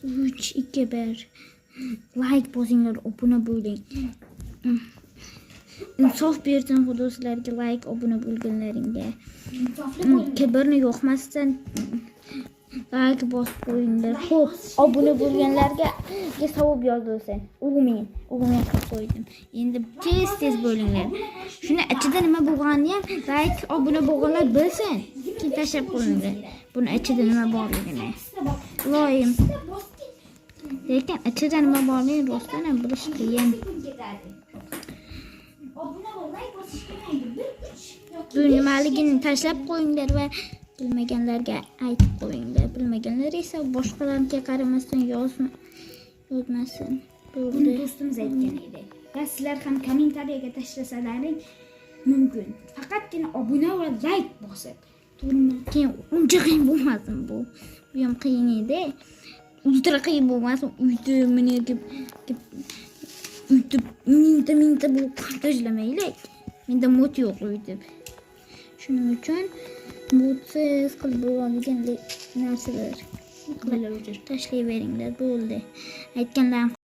3 2 1 like bosinglar, obuna bo'ling. Insof bersin Xudo sizlarga, like, obuna bo'lganlaringga. Kibrni yo'qmasdan like bosib qo'yinglar. Xo'p, obuna bo'lganlarga savob yozilsin. Umumiy qilib qo'ydim. Endi tez bo'linglar. Shuni ichida nima bo'lganini ham like, obuna bo'lganlar bilsin. Keyin tashlab qo'yinglar. Buni ichida nima borligini. Iloyim. Lekin ichida nima borligini rostdan ham bilish qiyin. Bu nimaligini tashlab qo'yinglar va bilmaganlarga aytib qo'yinglar. Bilmaganlar esa boshqalarga qaramasdan yozmasin. Buni do'stimiz aytgan edi. Va sizlar ham kommentariyaga tashlasalaring mumkin. Faqatgina obuna va like bosib. To'g'rimi? Keyin uncha qiyin bo'lmasin bu. Bu ham qiyin edi. Ultra qiyin bo'lmasin. Uyda mingta bu tajlamaylik. Menda mod yo'q uyda. Shuning uchun modsiz qilib bo'ladigan narsalar qilib tashlayveringlar, bo'ldi. Aytganlarim